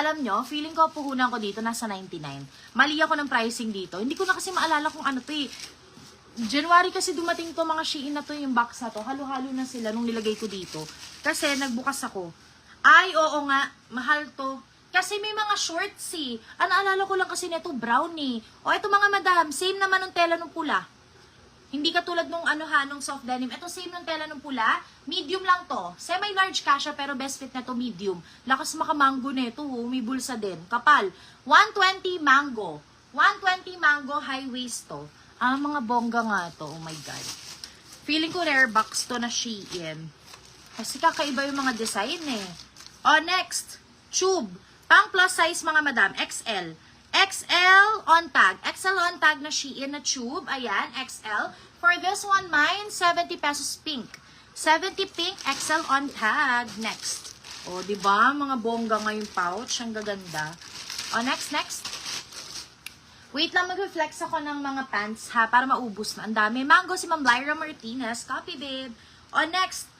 alam nyo, feeling ko puhunan ko dito nasa 99. Mali ako ng pricing dito. Hindi ko na kasi maalala kung ano to eh. January kasi dumating to mga Shein na to, yung box na to. Halo-halo na sila nung nilagay ko dito. Kasi nagbukas ako. Ay, oo nga, mahal to. Kasi may mga shorts eh. Naalala ko lang kasi nito brown eh. O eto mga madam, same naman ng tela ng pula. Hindi katulad nung nung soft denim. Ito same ng tela ng pula. Medium lang to. Semi-large kasha pero best fit na to medium. Lakas makamango nito. May bulsa din. Kapal. 120 mango. 120 mango high waist to. Mga bongga nga to. Oh my God. Feeling ko rare box to na Shein. Kasi kakaiba yung mga design eh. Next. Tube. Pang plus size mga madam. XL. XL on tag. XL on tag na Shein na tube. Ayan, XL. For this one, mine, 70 pesos pink. 70 pink, XL on tag. Next. Diba? Mga bongga nga yung pouch. Ang gaganda. Next. Wait lang, mag-reflex ako ng mga pants ha, para maubos na. Ang dami. Mango si Ma'am Lyra Martinez. Copy, babe. Next.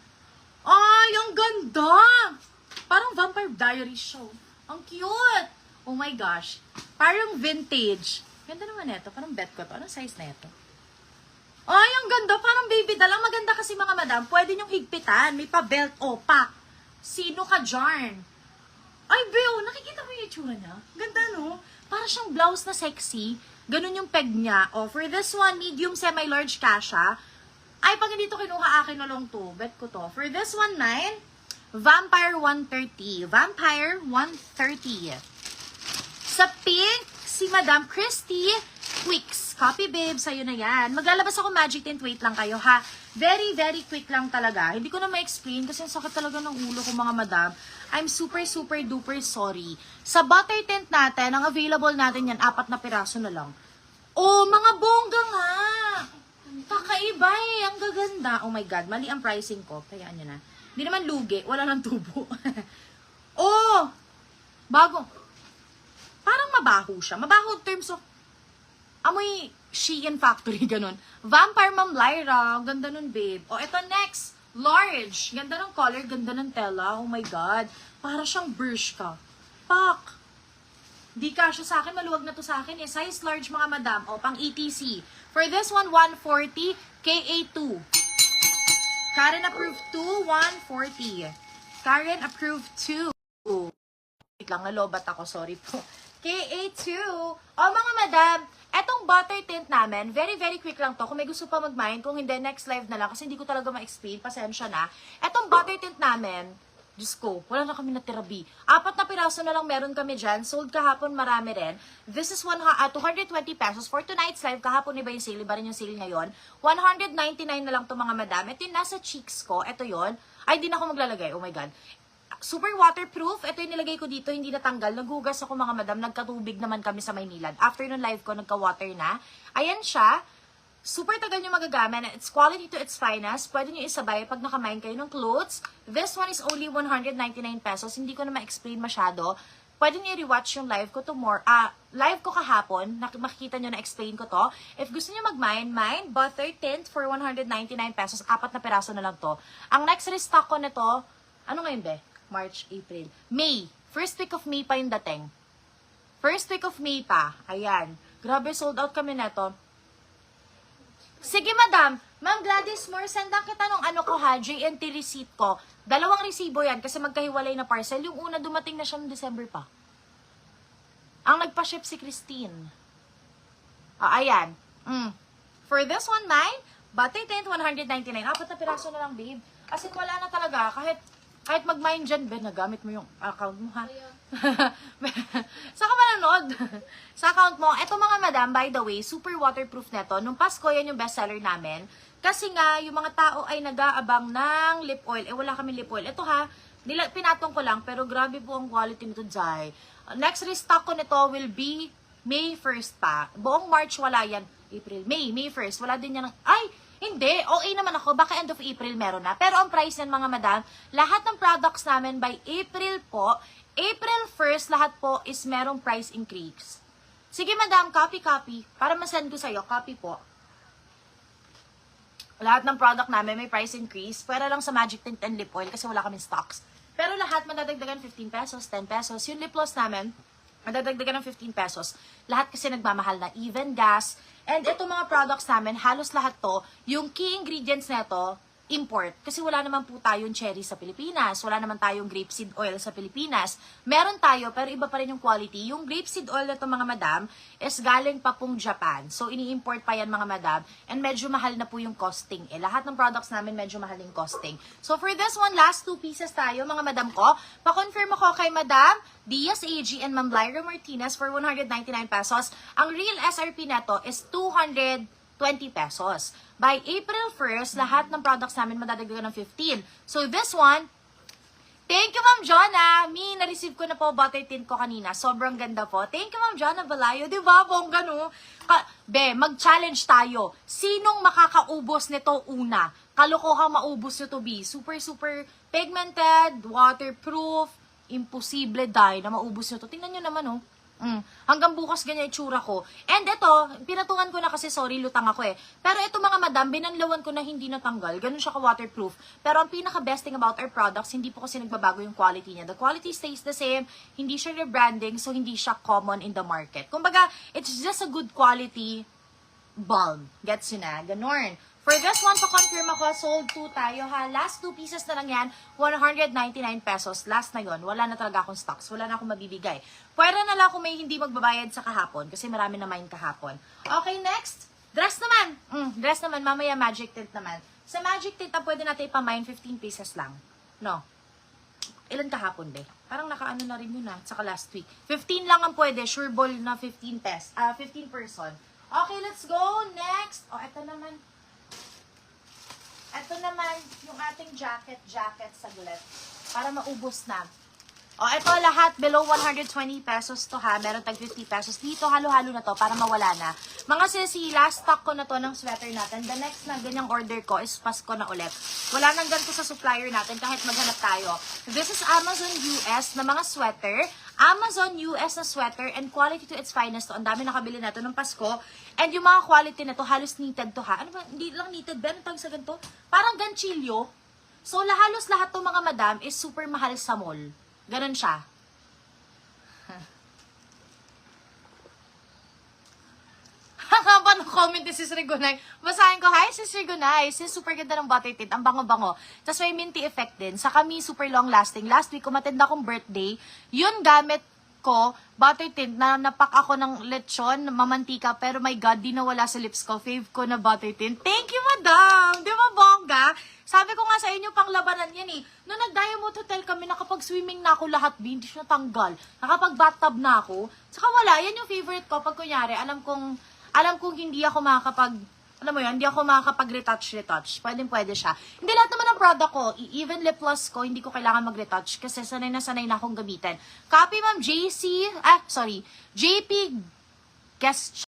Ay, ang ganda! Parang Vampire Diaries show. Ang cute! Oh my gosh. Parang vintage. Ganda naman ito. Parang bet ko to. Anong size na ito? Ay, ang ganda. Parang baby doll. Ang maganda kasi mga madam, pwede nyong higpitan. May pa-belt o pack. Sino ka dyan? Ay, Beo, nakikita mo yung itsura niya? Ganda, no? Para siyang blouse na sexy. Ganun yung peg niya. For this one, medium semi-large kasha. Ay, pag hindi to kinuha, akin na lang to. Bet ko to. For this one, 9, Vampire 130. Vampire 130. Sa pink, si Madam Christy Quicks. Copy, babe. Sa'yo na yan. Maglalabas ako magic tint. Wait lang kayo, ha? Very, very quick lang talaga. Hindi ko na ma-explain kasi ang sakit talaga ng ulo ko, mga madam. I'm super, super, duper sorry. Sa butter tint natin, ang available natin yan, 4 na piraso na lang. Mga bongga nga! Kakaiba eh. Ang gaganda. Oh my God. Mali ang pricing ko. Kayaan nyo na. Hindi naman lugi. Wala nang tubo. Bagong. Parang mabaho siya. Mabaho in terms of amoy Shein factory, ganun. Vampire Ma'am Lyra. Ganda nun, babe. Ito next. Large. Ganda ng color. Ganda ng tela. Oh my God. Para siyang Bershka. Pak. Di kasya sa akin. Maluwag na to sa akin. Size large, mga madam. Pang ETC. For this one, 140. KA2. Karen approved 2. 140. Karen approved 2. Wait lang. Nalobat ako. Sorry po. KA2. Mga madam, etong butter tint namin, very, very quick lang to. Kung may gusto pa mag-mine, kung hindi, next live na lang. Kasi hindi ko talaga ma-explain. Pasensya na. Etong butter tint namin, Diyos ko, wala na kami natira, B. 4 na piraso na lang meron kami dyan. Sold kahapon, marami rin. This is 220 pesos. For tonight's live, kahapon iba yung sale. Iba rin yung sale ngayon. 199 na lang to, mga madam. Ito yung nasa cheeks ko. Ito yon. Ay, di na ako maglalagay. Oh my God. Super waterproof. Ito yung nilagay ko dito, hindi natanggal. Naghugas ako, mga madam. Nagkatubig naman kami sa Maynilad. After nung live ko, nagka-water na. Ayan siya. Super tagal nyo magagamit. It's quality to its finest. Pwede nyo isabay pag nakamain kayo ng clothes. This one is only 199 pesos. Hindi ko na ma-explain masyado. Pwede nyo i-rewatch yung live ko tomorrow. Live ko kahapon. Makikita nyo na-explain ko to. If gusto nyo mag-mine, butter tint for 199 pesos. 4 na peraso na lang to. Ang next restock ko nito, ano ngayon be? March, April, May. First week of May pa yung dating. First week of May pa. Ayan. Grabe, sold out kami neto. Sige, madam. Ma'am Gladys Moore, sendan kita nung ano ko ha, JNT receipt ko. 2 resibo yan kasi magkahiwalay na parcel. Yung una dumating na siya noong December pa. Ang nagpa-ship si Christine. Ayan. For this one, mine, butter tint, 199. 4 na piraso na lang, babe. Kasi wala na talaga. Kahit mag-mine dyan, Ben, nagamit mo yung account mo, ha? Saka manonood. Sa account mo, eto mga madam, by the way, super waterproof neto. Nung Pasko, yan yung bestseller namin. Kasi nga, yung mga tao ay nag-aabang ng lip oil. Wala kami lip oil. Ito ha, pinatong ko lang, pero grabe po ang quality nito, Jai. Next restock ko nito will be May 1st pa. Buong March wala yan. May 1st. Wala din yan. Hindi, okay naman ako, baka end of April meron na. Pero ang price yan, mga madam, lahat ng products namin by April po, April 1st, lahat po is merong price increase. Sige, madam, copy. Para masend ko sa'yo, copy po. Lahat ng product namin may price increase. Pwera lang sa Magic Tint and Lip Oil kasi wala kaming stocks. Pero lahat madadagdagan 15 pesos, 10 pesos. Yung lip gloss namin, madadagdagan ng 15 pesos. Lahat kasi nagmamahal na, even gas. And itong mga products namin, halos lahat to, yung key ingredients na ito, import. Kasi wala naman po tayong cherry sa Pilipinas. Wala naman tayong grapeseed oil sa Pilipinas. Meron tayo, pero iba pa rin yung quality. Yung grapeseed oil na ito, mga madam, is galing pa pong Japan. So, ini-import pa yan, mga madam. And medyo mahal na po yung costing. Lahat ng products namin, medyo mahal yung costing. So, for this one, last 2 pieces tayo, mga madam ko. Pa-confirm ako kay Madam Diaz AG and Ma'am Lyra Martinez for 199 pesos. Ang real SRP na to is 220 pesos. By April 1st, lahat ng products namin madadagdagan ng 15. So, this one, thank you, Ma'am Jonna. Na-receive ko na po butter tint ko kanina. Sobrang ganda po. Thank you, Ma'am Jonna Balayo. Diba, bongga, no? Mag-challenge tayo. Sinong makakaubos nito una? Kalokohang maubos nito, B. Super, super pigmented, waterproof, imposible dye na maubos nito. Tingnan nyo naman, oh. Hanggang bukas ganyan itsura ko. And ito, pinatungan ko na kasi, sorry, lutang ako eh. Pero ito, mga madam, binanlawan ko na hindi natanggal. Ganun siya ka-waterproof. Pero ang pinaka-best thing about our products, hindi po kasi nagbabago yung quality niya. The quality stays the same. Hindi siya rebranding, so hindi siya common in the market. Kumbaga, it's just a good quality bulb. Gets you na? Ganon. For this one, pa-confirm ako, sold 2 tayo ha. Last 2 pieces na lang yan, 199 pesos. Last na yon, wala na talaga akong stocks. Wala na akong mabibigay. Pwera na lang kung may hindi magbabayad sa kahapon kasi marami na mine kahapon. Okay, next. Dress naman. Dress naman. Mamaya magic tint naman. Sa magic tint, pwede natin ipamine 15 pieces lang. No. Ilan kahapon, be? Parang nakaano na rin yun saka last week. 15 lang ang pwede. Sure ball na 15 person. Okay, let's go. Next. Ito naman. Ito naman, yung ating jacket sa gulat. Para maubos na. Ito lahat below 120 pesos to ha. Meron tag 50 pesos. Dito, halo-halo na to para mawala na. Mga sisi, last stock ko na to ng sweater natin. The next na ganyang order ko is Pasko na ulit. Wala nang ganito sa supplier natin kahit maghanap tayo. This is Amazon US na mga sweater. Amazon US na sweater and quality to its finest to. Ang dami nakabili nato ng Pasko. And yung mga quality na to, halos knitted to ha. Ano ba? Hindi lang knitted ba? Ano tawag sa ganito? Parang ganchilyo. So, halos lahat to mga madam is super mahal sa mall. Ganon siya. Paano comment ni Sis Rigonay? Basahin ko, hi Sis Rigonay. Sis, super ganda ng butter tint. Ang bango-bango. Tapos may minty effect din. Sa kami, super long lasting. Last week, kumatenda akong birthday. Yun gamit ko, butter tint, na napak ako ng lechon, mamantika, pero my God, di nawala sa lips ko. Fave ko na butter tint. Thank you, madam! Di ba, bongga? Sabi ko nga sa inyo, pang labanan yan eh. Noong nag-Diamond Hotel kami, nakapag-swimming na ako lahat, hindi siya natanggal. Nakapag-bathtub na ako. Saka wala, yan yung favorite ko. Pag kunyari, alam kong hindi ako makakapag, alam mo yun, hindi ako makakapag-retouch. Pwede siya. Hindi lahat naman ng product ko, even lip gloss ko, hindi ko kailangan mag-retouch kasi sanay na akong gamitin. Copy, Ma'am JP Guest